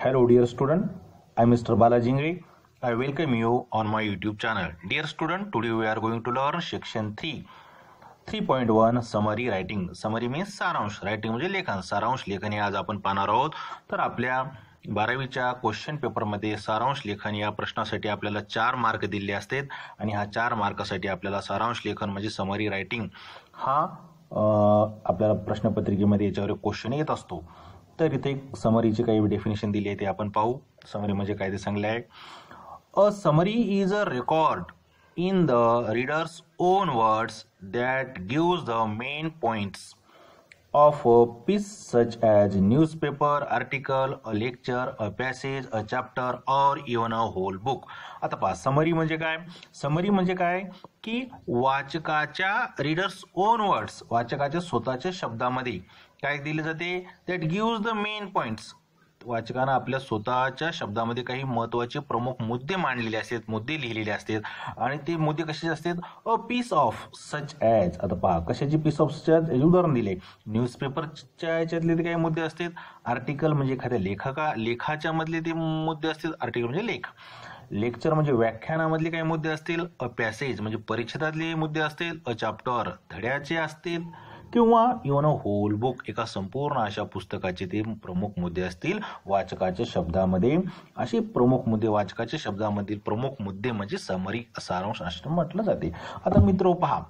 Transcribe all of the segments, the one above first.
Hello dear student, I am Mr. Bala Jingre. I welcome you on my YouTube channel. Dear student, today we are going to learn section 3.1 summary writing. Summary means सारांश. Writing म्हणजे लेखन. सारांश लेखन हे आज आपण पाहणार आहोत. तर आपल्या 12वीच्या क्वेश्चन पेपरमध्ये सारांश लेखन या प्रश्नासाठी आपल्याला 4 मार्क दिले असतात आणि हा 4 मार्कासाठी आपल्याला सारांश लेखन म्हणजे समरी रायटिंग हा आपल्याला प्रश्नपत्रिकेमध्ये याच्यावर क्वेश्चन येत असतो. तर इथे समरीची काही डेफिनेशन दिली आहे ते आपण पाहू. समरी म्हणजे काय ते सांगले आहे. अ summary is a record in the reader's own words that gives the main points of a piece such as newspaper article, a lecture, a passage, a chapter or even a whole book. आता पहा summary म्हणजे काय. Summary म्हणजे काय की वाचकाच्या readers on words वाचकाच्या स्वतःच्या शब्दामध्ये काय दिले जाते that gives the main points. वाचकांना आपल्या स्वतःच्या शब्दामध्ये काही महत्त्वाचे प्रमुख मुद्दे मांडलेले असतात, मुद्दे लिहिलेले असतात आणि ते मुद्दे कशाचे असतात. A piece of such as. आता पहा कशाची पीस ऑफ सच ॲज उदाहरण दिले. न्यूजपेपरच्या याच्यातले ते काही मुद्दे असतात. आर्टिकल म्हणजे एखाद्या लेखाच्या मधले ते मुद्दे असतात. आर्टिकल म्हणजे लेख. लेक्चर म्हणजे व्याख्यानामधले काही मुद्दे असतील. अ पॅसेज म्हणजे परिच्छेदातले मुद्दे असतील. अ चॅप्टर धड्याचे असतील किंवा इवन अ होल बुक एका संपूर्ण अशा पुस्तकाचे ते प्रमुख मुद्दे असतील वाचकाच्या शब्दामध्ये. असे प्रमुख मुद्दे वाचकाच्या शब्दामधील प्रमुख मुद्दे म्हणजे समरी सारांश असं म्हटलं जाते. आता मित्र पहा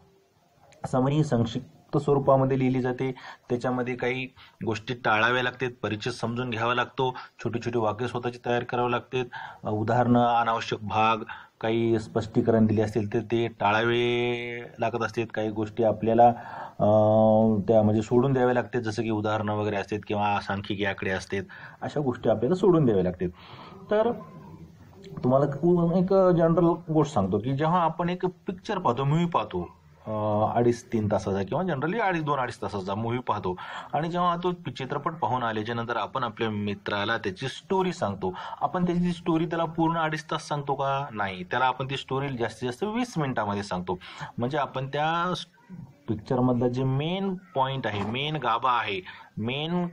समरी संक्षिप्त स्वरूपामध्ये लिहिली जाते. त्याच्यामध्ये काही गोष्टी टाळाव्या लागतात, परिचय समजून घ्यावा लागतो, छोटी छोटी वाक्य स्वतःची तयार करावी लागतात, उदाहरणं अनावश्यक भाग काही स्पष्टीकरण दिले असतील तर ते टाळावे लागत असतात. काही गोष्टी आपल्याला त्या म्हणजे सोडून द्याव्या लागतात, जसं की उदाहरणं वगैरे असतात किंवा सांख्यिकी आकडे असतात. अशा गोष्टी आपल्याला सोडून द्याव्या लागतात. तर तुम्हाला एक जनरल गोष्ट सांगतो की जेव्हा आपण एक पिक्चर पाहतो, मूव्ही पाहतो 2.5-3 तासाचा किंवा जनरली 2.5 तासाचा मूव्ही पाहतो आणि जेव्हा तो चित्रपट पाहून आल्याच्या नंतर आपण आपल्या मित्राला त्याची स्टोरी सांगतो. आपण त्याची स्टोरी त्याला पूर्ण 2.5 तास सांगतो का? नाही. त्याला आपण ती स्टोरी जास्तीत जास्त 20 मिनिटामध्ये सांगतो. म्हणजे आपण त्या पिक्चरमधला जे मेन पॉइंट आहे, मेन गाभा आहे, मेन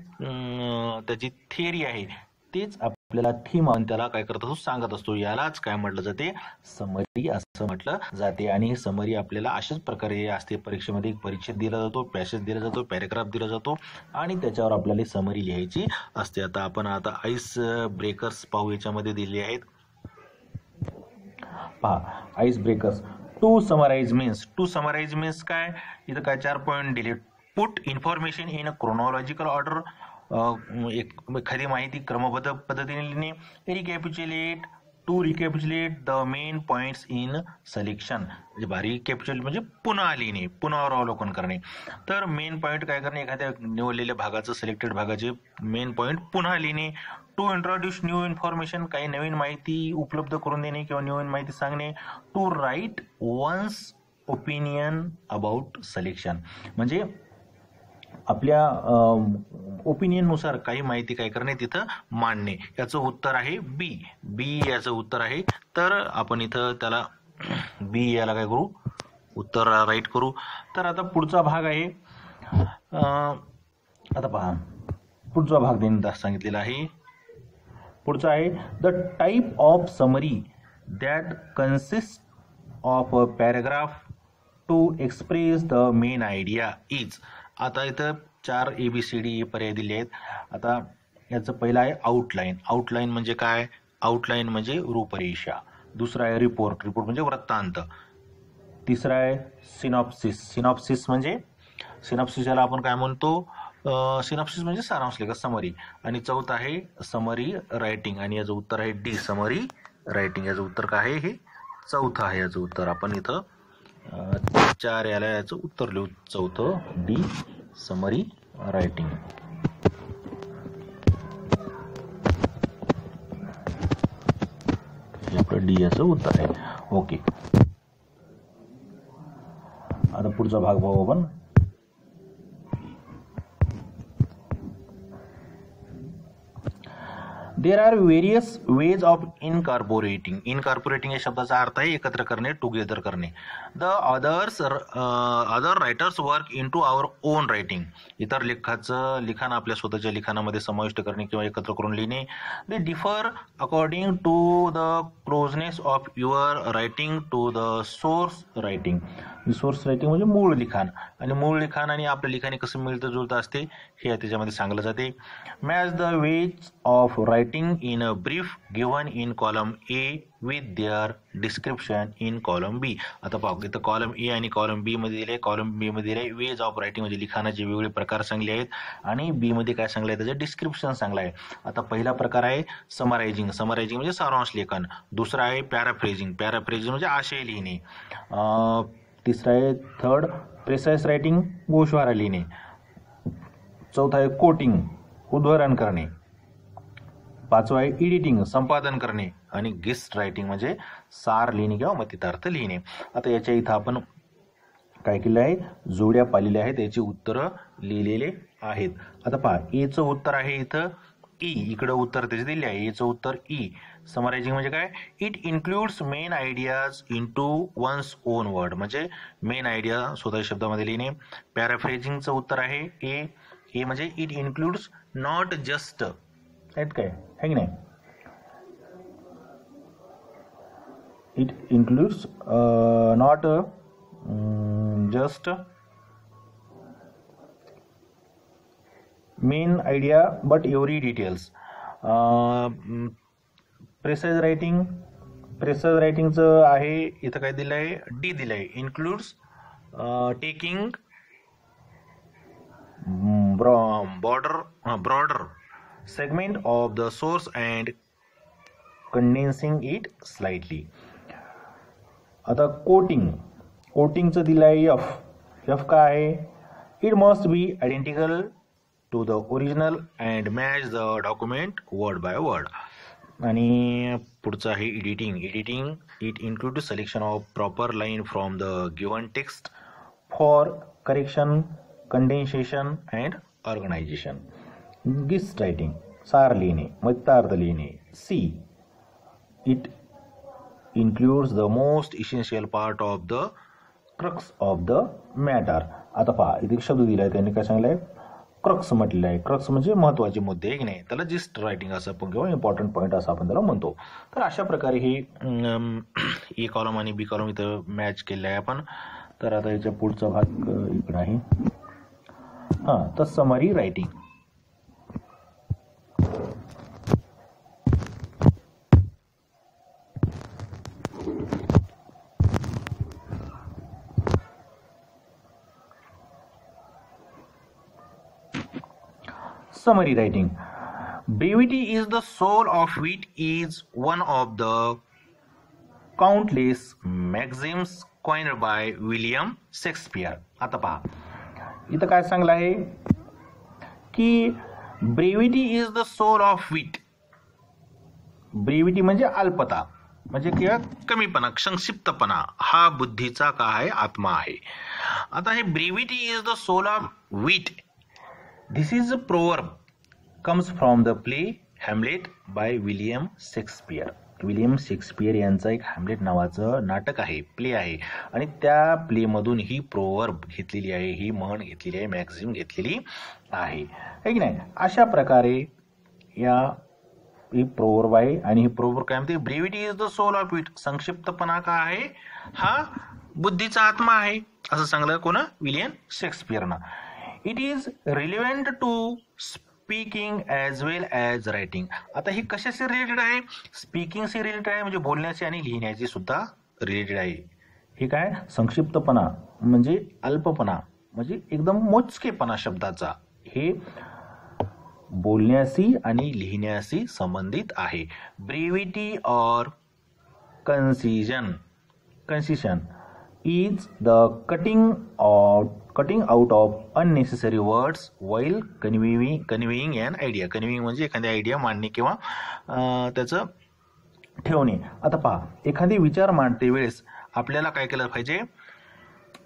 त्याची थिअरी आहे तेच आपल्याला थीम आणि त्याला काय करत असतो सांगत असतो. यालाच काय म्हटलं जाते समरी असं म्हटलं जाते. आणि ही समरी आपल्याला अशाच प्रकारे असते. परीक्षेमध्ये एक परिच्छेद दिला जातो, पॅसेज दिला जातो, पॅरेग्राफ दिला जातो आणि त्याच्यावर आपल्याला समरी लिहायची असते. आपण आईस ब्रेकर्स पाहू. याच्यामध्ये दिले आहेत पहा. Ice breakers. To summarise means काय. इथं काय 4 पॉईंट दिले. Put information in a chronological order. एखादी माहिती क्रमबद्ध पद्धतीने लिहिणे. Recapitulate. To recapitulate the main points in selection. म्हणजे रिकॅप्युच्युलेट म्हणजे पुन्हा लिहिणे, पुनरावलोकन करणे. तर मेन पॉइंट काय करणे, एखाद्या निवडलेल्या भागाचं सिलेक्टेड भागाचे मेन पॉइंट पुन्हा लिहिणे. To introduce new information. काही नवीन माहिती उपलब्ध करून देणे किंवा नवीन माहिती सांगणे. To write one's opinion about selection म्हणजे आपल्या ओपिनियननुसार काही माहिती काय करणे तिथं मांडणे. याचं उत्तर आहे बी याचं उत्तर आहे. तर आपण इथं त्याला बी याला काय करू, उत्तर राईट करू. तर आता पुढचा भाग आहे. आता पहा पुढचा भाग देण्यात सांगितलेला आहे. पुढचा आहे the type of summary that consist of a paragraph to express the main idea is. आता इथं 4 ABCD पर्याय दिले आहेत. आता याचं पहिलं आहे आउटलाईन. आउटलाईन म्हणजे काय. आउटलाईन म्हणजे रूपरेषा. दुसरा आहे रिपोर्ट म्हणजे वृत्तांत. तिसरा आहे सिनॉप्सिस म्हणजे याला आपण काय म्हणतो, सिनॉप्सिस म्हणजे सारांश लेख, समरी. आणि चौथा आहे समरी रायटिंग आणि याचं उत्तर आहे डी समरी रायटिंग. याचं उत्तर काय आहे, हे चौथं आहे याचं उत्तर. आपण इथं 4 याला याचं उत्तर लिहू. चौथं डी समरी रायटिंग. हे आपलं डी याचं उत्तर आहे. ओके. आता पुढचा भाग पाहू आपण. There are various ways of incorporating. Incorporating या शब्दाचा अर्थ आहे एकत्र करणे, टुगेदर करणे. The other writers work into our own writing. इतर लेखाचं लिखाण आपल्या स्वतःच्या लिखाणामध्ये समाविष्ट करणे किंवा एकत्र करून लिहिणे. They differ according to the closeness of your writing to the source writing. Source writing म्हणजे मूळ लिखाण, आणि मूळ लिखाण आणि आपल्या लिखाणी कसं मिळतं जुळतं असते हे त्याच्यामध्ये सांगलं जाते. Match the ways of writing in a brief given in column A with their description in column B. आता पाहू, इथं कॉलम ए आणि कॉलम बी मध्ये दिले. कॉलम बी मध्ये दिले वेज ऑफ रायटिंग म्हणजे लिखाणाचे वेगवेगळे प्रकार सांगले आहेत, आणि बी मध्ये काय सांगलं आहे त्याचं डिस्क्रिप्शन सांगलं आहे. आता पहिला प्रकार आहे समरायझिंग. समरायझिंग म्हणजे सारांश लेखन. दुसरा आहे पॅराफ्रेजिंग. पॅराफ्रेजिंग म्हणजे आशय लिहिणे. तिसरा आहे थर्ड प्रिसाइज रायटिंग, गोषवारा लिहिणे. चौथा आहे कोटिंग, उद्धरण करणे. पाचवा आहे एडिटिंग, संपादन करणे. आणि गेस्ट रायटिंग म्हणजे सार लिहिणे किंवा मतितार्थ लिहिणे. आता याच्या इथं आपण काय केलं आहे, जोड्या पाहिलेल्या आहेत, याची उत्तरं लिहिलेले आहेत. आता पहा, एचं उत्तर आहे इथं ई, इकडं उत्तर त्याचे दिले आहे. एचं उत्तर ई. समरायझिंग म्हणजे काय, it includes main ideas into one's own word, म्हणजे मेन आयडिया स्वतः शब्दामध्ये लिहिणे. पॅराफ्रेजिंगचं उत्तर आहे ए. ए म्हणजे इट इन्क्लूड्स नॉट जस्ट, आहेत काय है की नाही, it includes not just main idea but every details. Precise writing, precise रायटिंगचं आहे इथं काय दिलं आहे, डी दिलं आहे. Includes taking broader segment of the source and condensing it slightly. आता कोटिंग, कोटिंगचं दिलं आहे एफ. एफ काय आहे, it must be identical to the original and match the document word by word. आणि पुढचं आहे editing. Editing it include selection of proper line from the given text for correction, condensation and organisation. Gist writing, सार लिहिणे, मतितार्थ लिहिणे. C, it includes the most essential part of the crux of the matter. आता पहा, इथे शब्द दिला आहे, त्यांनी काय सांगितलं आहे, क्रक्स म्हटलेलं आहे. क्रक्स म्हणजे महत्वाचे मुद्दे आहे की नाही, त्याला जिस्ट रायटिंग असं आपण किंवा इम्पॉर्टंट पॉईंट असं आपण त्याला म्हणतो. तर अशा प्रकारे हे ए कॉलम आणि बी कॉलम इथं मॅच केलेलं आहे आपण. तर आता याच्या पुढचा भाग इकडं आहे. तर summary writing. Summary writing. Brevity is the soul of wit is one of the countless maxims coined by William Shakespeare. आता पहा, इथं काय सांगलं आहे की brevity is the soul of wit. Brevity म्हणजे अल्पता, म्हणजे किंवा कमीपणा, संक्षिप्तपणा हा बुद्धीचा काय आहे, आत्मा आहे. आता हे brevity is the soul of wit. This is a proverb comes from the play Hamlet by William Shakespeare. William Shakespeare यांचं एक हॅम्लेट नावाचं नाटक आहे, प्ले आहे, आणि त्या प्ले मधून ही प्रोवर्ब घेतलेली आहे, ही म्हण घेतलेली आहे, मॅक्झिम घेतलेली आहे की नाही. अशा प्रकारे ही प्रोवर्ब आहे, आणि ही प्रोवर्ब काय म्हणते, brevity is the soul of wit. संक्षिप्तपणा काय आहे, हा बुद्धीचा आत्मा आहे, असं सांगलं कोण, विलियम शेक्सपियरनं. It is relevant to speaking as well as writing. आता ही कशाशी रिलेटेड आहे, स्पीकिंगशी रिलेटेड आहे, म्हणजे बोलण्याची आणि लिहिण्याची सुद्धा रिलेटेड आहे. हे काय, संक्षिप्तपणा म्हणजे अल्पपणा, म्हणजे एकदम मोजकेपणा शब्दाचा, हे बोलण्याशी आणि लिहिण्याशी संबंधित आहे. ब्रेविटी और कन्सिजन is the cutting out of unnecessary words while conveying an idea. conveying म्हणजे एखादी आयडिया मांडणे किंवा त्याचं ठेवणे. आता पहा, एखादी विचार मांडते वेळेस आपल्याला काय केलं पाहिजे,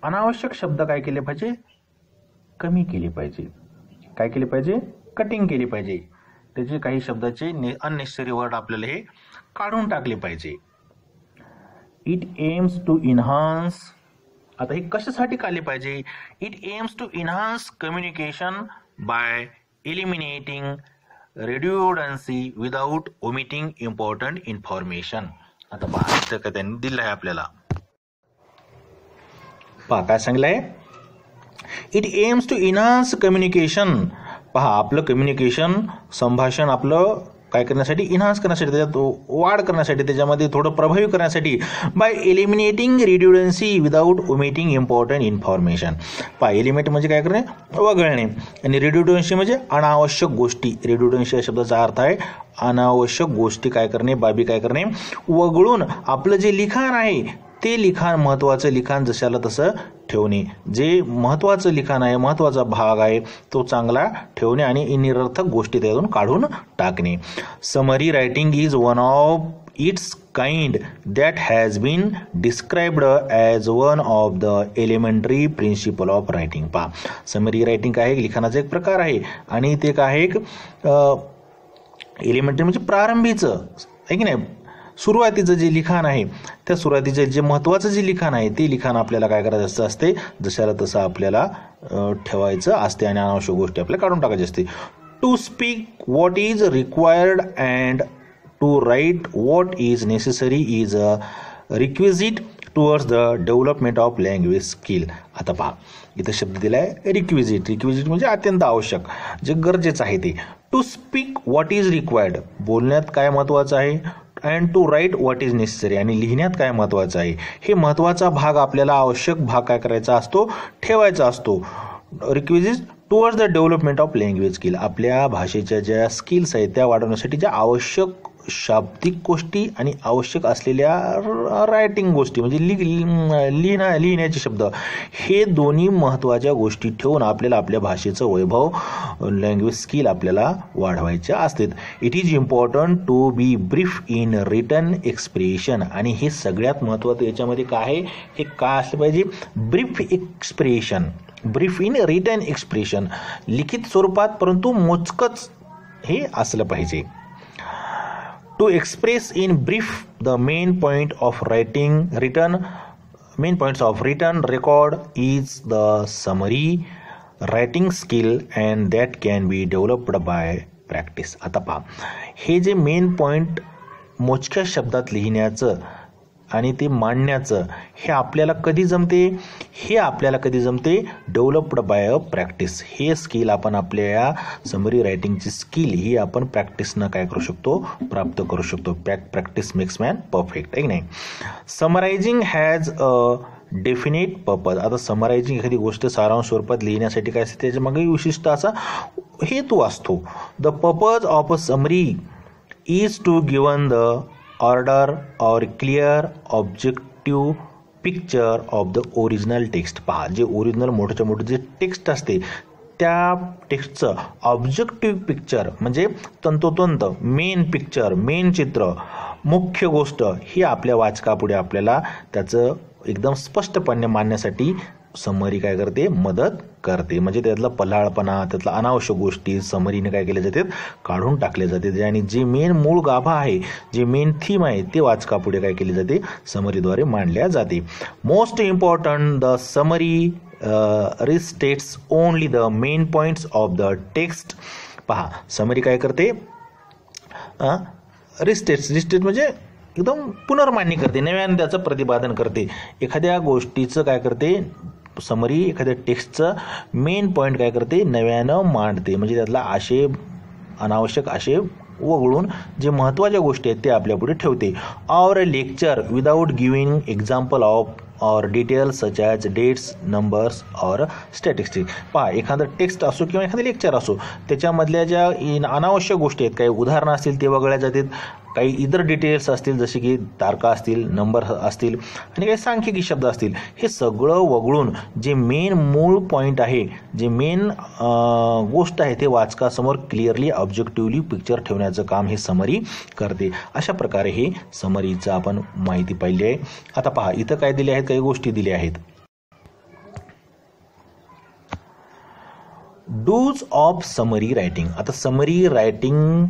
अनावश्यक शब्द काय केले पाहिजे, कमी केले पाहिजे. काय केले पाहिजे, कटिंग केली पाहिजे. त्याचे काही शब्दाचे अननेसेसरी वर्ड आपल्याला हे काढून टाकले पाहिजे. इट एम्स टू इन्हान्स, आता हे कशासाठी काढले पाहिजे? It aims to enhance communication by eliminating redundancy without omitting important information. आता पहा इथं का त्यांनी दिलं आहे आपल्याला, पहा काय सांगितलंय, it aims to enhance communication. पहा आपलं कम्युनिकेशन, संभाषण आपलं काय करण्यासाठी, इन्हान्स करण्यासाठी, त्याच्यात वाढ करण्यासाठी, त्याच्यामध्ये थोडं प्रभावी करण्यासाठी, by eliminating redundancy without omitting important information. पहा एलिमिनेट म्हणजे काय करणे, वगळणे, आणि रिड्युडन्सी म्हणजे अनावश्यक गोष्टी. रिड्युडन्सी या शब्दाचा अर्थ आहे अनावश्यक गोष्टी काय करणे, बाबी काय करणे, वगळून आपलं जे लिखाण आहे ते लिखाण, महत्त्वाचं लिखाण जशाला तसं ठेवणे. जे महत्त्वाचं लिखाण आहे, महत्त्वाचा भाग आहे तो चांगला ठेवणे आणि निरर्थक गोष्टी त्यातून काढून टाकणे. Summary writing is one of its kind that has been described as one of the elementary principle of writing. पहा समरी रायटिंग काय आहे, लिखाणाचा एक प्रकार आहे आणि ते काय आहे, एलिमेंटरी म्हणजे प्रारंभीचं आहे की नाही, सुरुवातीचं जे लिखाण आहे, त्या सुरुवातीचं जे महत्त्वाचं जे लिखाण आहे ते लिखाण आपल्याला काय करायचं असते, जशाला तसं आपल्याला ठेवायचं असते आणि अनावश्यक गोष्टी आपल्याला काढून टाकायची असते. To speak what is required and to write what is necessary is a requisite towards the development of language skill. आता पहा इथं शब्द दिला आहे रिक्विजिट. रिक्विजिट म्हणजे अत्यंत आवश्यक, जे गरजेचं आहे ते. To speak what is required, बोलण्यात काय महत्त्वाचं आहे, and to write what is necessary, आणि लिहिण्यात काय महत्त्वाचं आहे. हे महत्त्वाचा भाग आपल्याला आवश्यक भाग काय करायचा असतो, ठेवायचा असतो. Requisite towards the development of language skill, आपल्या भाषेच्या ज्या स्किल्स आहेत त्या वाढवण्यासाठी ज्या आवश्यक शाब्दिक गोष्टी आणि आवश्यक असलेल्या रायटिंग गोष्टी म्हणजे लिहिण्याचे शब्द, हे दोन्ही महत्त्वाच्या गोष्टी ठेवून आपल्याला आपल्या भाषेचं वैभव, लँग्वेज स्किल आपल्याला वाढवायचे असतात. It is important to be brief in written expression, आणि हे सगळ्यात महत्त्वाचं याच्यामध्ये काय आहे, हे काय असलं पाहिजे, brief expression, brief in written expression, लिखित स्वरूपात परंतु मोजकच हे असलं पाहिजे. To express in brief the main point of main points of written record is the summary writing skill and that can be developed by practice. आता पहा हे जे मेन पॉइंट मोजक्या शब्दात लिहिण्याचं आणि ते मांडण्याचं हे आपल्याला कधी जमते, हे आपल्याला कधी जमते, डेव्हलप्ड बाय अ प्रॅक्टिस. हे स्किल आपण आपल्या या समरी रायटिंगची स्किल ही आपण प्रॅक्टिसनं काय करू शकतो, प्राप्त करू शकतो. प्रॅक्टिस मेक्स मॅन परफेक्ट, आहे की नाही. समरायझिंग हॅज अ डेफिनेट पर्पज. आता समरायझिंग एखादी गोष्ट सारांश स्वरूपात लिहिण्यासाठी काय असते, त्याच्या मागे विशिष्ट असा हेतू असतो. The purpose of a summary is to given the order or clear objective picture of the original text. पहा जे ओरिजिनल मोठ्याच्या मोठं जे टेक्स्ट असते त्या टेक्स्टचं ऑब्जेक्टिव्ह पिक्चर म्हणजे तंतोतंत मेन पिक्चर, मेन चित्र, मुख्य गोष्ट ही आपल्या वाचकापुढे आपल्याला त्याचं एकदम स्पष्टपणे मांडण्यासाठी समरी काय करते, मदत करते. म्हणजे त्यातला पल्हाळपणा, त्यातला अनावश्यक गोष्टी समरीने काय केल्या जातात, काढून टाकल्या जाते. आणि जे मेन मूळ गाभा आहे, जे मेन थीम आहे ते वाचकापुढे काय केले जाते, समरीद्वारे मांडल्या जाते. Most important the summary restates only the main points of the text. पहा समरी काय करते, रिस्टेट म्हणजे एकदम पुनर्मांडणी करते, नव्याने त्याचं प्रतिपादन करते. एखाद्या गोष्टीचं काय करते समरी, एखाद्या टेक्स्टचं मेन पॉईंट काय करते, नव्यानं मांडते. म्हणजे त्यातला आशय, अनावश्यक आशय वगळून जे महत्त्वाच्या गोष्टी आहेत ते आपल्यापुढे ठेवते. Or lecture without giving example of or details such as dates, numbers or statistic. पहा एखादं टेक्स्ट असो किंवा एखादं लेक्चर असो, त्याच्यामधल्या ज्या अनावश्यक गोष्टी आहेत, काही उदाहरणं असतील ते वगळल्या जातात, काही इतर डिटेल्स असतील जसे की तारखा असतील, नंबर असतील आणि काही सांख्यिकी शब्द असतील, हे सगळं वगळून जे मेन मूळ पॉईंट आहे, जे मेन गोष्ट आहे ते वाचकासमोर क्लिअरली ऑब्जेक्टिव्हली पिक्चर ठेवण्याचं काम हे समरी करते. अशा प्रकारे हे समरीचं आपण माहिती पाहिली आहे. आता पहा इथं काय दिले आहेत, काही गोष्टी दिल्या आहेत. Dos of summary writing. आता समरी रायटिंग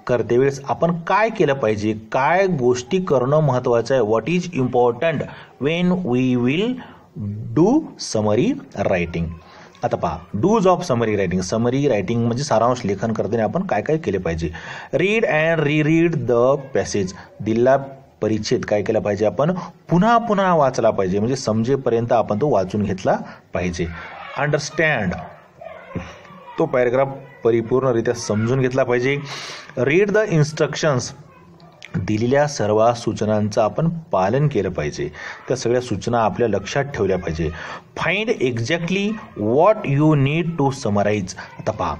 करते वेळेस आपण काय केलं पाहिजे, काय गोष्टी करणं महत्त्वाचं आहे, what is important when we will do summary writing. आता पहा, dos of summary writing. Summary writing म्हणजे सारांश लेखन करताना आपण काय काय केले पाहिजे. Read and read the passage. दिलेला परिच्छेद काय केला पाहिजे, आपण पुन्हा पुन्हा वाचला पाहिजे, म्हणजे समजेपर्यंत आपण तो वाचून घेतला पाहिजे. अंडरस्टँड, तो पॅरेग्राफ परिपूर्णरित्या समजून घेतला पाहिजे. Read the instructions. दिलेल्या सर्व सूचनांचं आपण पालन केलं पाहिजे, त्या सगळ्या सूचना आपल्या लक्षात ठेवल्या पाहिजे. Find exactly what you need to summarise. आता पहा,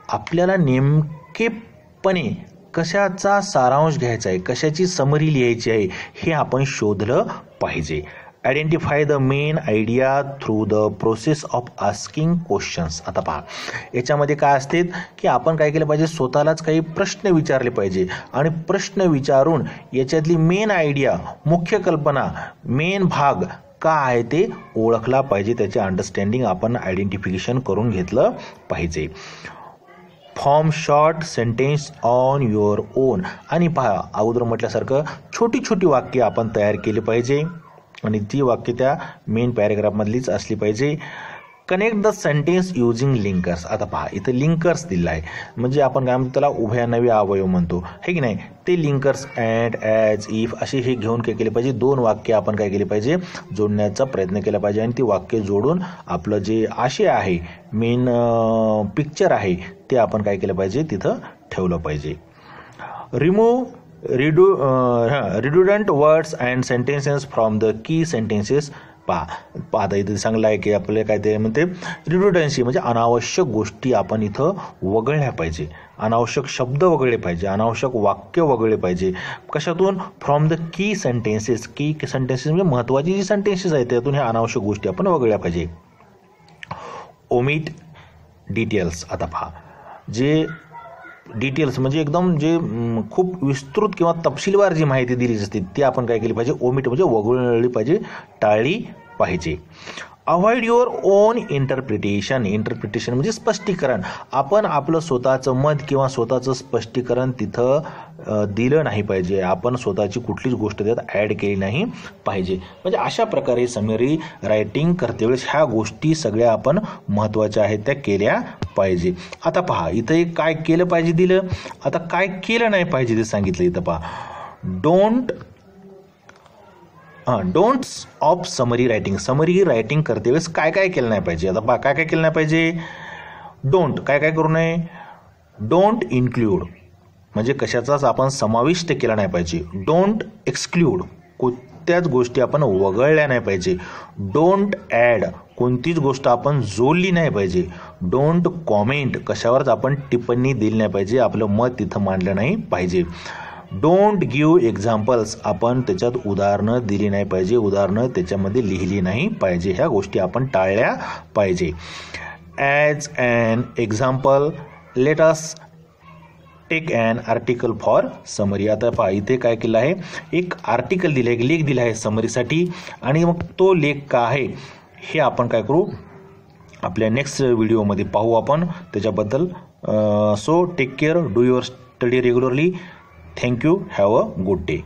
आपल्याला नेमकेपणे कशाचा सारांश घ्यायचा आहे, कशाची समरी लिहायची आहे हे आपण शोधलं पाहिजे. Identify the main idea through the process of asking questions. आता पहा, याच्यामध्ये काय असते की आपण काय केलं पाहिजे, स्वतःलाच काही प्रश्न विचारले पाहिजे आणि प्रश्न विचारून याच्यातली मेन आयडिया, मुख्य कल्पना, मेन भाग काय आहे ते ओळखला पाहिजे. त्याचे अंडरस्टँडिंग आपण आयडेंटिफिकेशन करून घेतलं पाहिजे. Form short sentence on your on. आणि पहा, अगोदर म्हटल्यासारखं छोटी छोटी वाक्य आपण तयार केली पाहिजे आणि ती वाक्य त्या मेन पॅरेग्राफमधलीच असली पाहिजे. Connect the sentence using linkers. आता पहा, इथं लिंकर्स दिलं आहे, म्हणजे आपण काय म्हणतो त्याला उभयनामी अवयव म्हणतो, हे की नाही. ते लिंकर्स अँड, ॲज, इफ असे हे घेऊन काय केले पाहिजे, दोन वाक्य आपण काय केले पाहिजे, जोडण्याचा प्रयत्न केला पाहिजे आणि ती वाक्य जोडून आपलं जे आशय आहे, मेन पिक्चर आहे, ते आपण काय केलं पाहिजे, तिथं ठेवलं पाहिजे. Remove redundant words and sentences from the key sentences. पाहता इथे चांगलं आहे की आपल्याला काय ते म्हणते, रिडुडन्सी म्हणजे अनावश्यक गोष्टी आपण इथं वगळल्या पाहिजे, अनावश्यक शब्द वगळले पाहिजे, अनावश्यक वाक्य वगळले पाहिजे. कशातून, फ्रॉम द की सेंटेन्सेस. की सेंटेन्सेस म्हणजे महत्त्वाची जी सेंटेन्सेस आहेत त्यातून ह्या अनावश्यक गोष्टी आपण वगळल्या पाहिजे. Omit details. आता पहा, जे डिटेल्स म्हणजे एकदम जे खूप विस्तृत किंवा तपशीलवार जी माहिती दिली असते ती आपण काय केली पाहिजे, ओमिट म्हणजे वगळली पाहिजे, टाळली पाहिजे. Avoid your on interpretation. Interpretation म्हणजे स्पष्टीकरण. आपण आपलं स्वतःचं मत किंवा स्वतःचं स्पष्टीकरण तिथं दिलं नाही पाहिजे, आपण स्वतःची कुठलीच गोष्ट त्यात ॲड केली नाही पाहिजे. म्हणजे अशा प्रकारे समरी रायटिंग करते वेळेस ह्या गोष्टी सगळ्या आपण महत्त्वाच्या आहेत त्या केल्या पाहिजे. आता पहा, इथं काय केलं पाहिजे दिलं, आता काय केलं नाही पाहिजे ते सांगितलं. इथं पहा, don'ts of summary writing. Summary writing करते वेळेस काय काय केलं नाही पाहिजे. आता पहा, काय काय केलं नाही पाहिजे. डोंट, काय काय करू नये. डोंट इन्क्लूड म्हणजे कशाचाच आपण समाविष्ट केला नाही पाहिजे. डोंट एक्सक्लूड, कोणत्याच गोष्टी आपण वगळल्या नाही पाहिजे. डोंट ॲड, कोणतीच गोष्ट आपण जोडली नाही पाहिजे. डोंट कॉमेंट, कशावरच आपण टिप्पणी दिली नाही पाहिजे, आपलं मत तिथं मांडलं नाही पाहिजे. डोंट गिव्ह एक्झाम्पल्स, आपण त्याच्यात उदाहरणं दिली नाही पाहिजे, उदाहरणं त्याच्यामध्ये लिहिली नाही पाहिजे, ह्या गोष्टी आपण टाळल्या पाहिजे. As an example, let us take an article for summary. आता पहा, इथे काय केलं आहे, एक आर्टिकल दिलं आहे, एक लेख दिला आहे समरीसाठी, आणि मग तो लेख का आहे हे आपण काय करू, आपल्या नेक्स्ट व्हिडिओमध्ये पाहू आपण त्याच्याबद्दल. So take care, do your study regularly. Thank you, have a good day.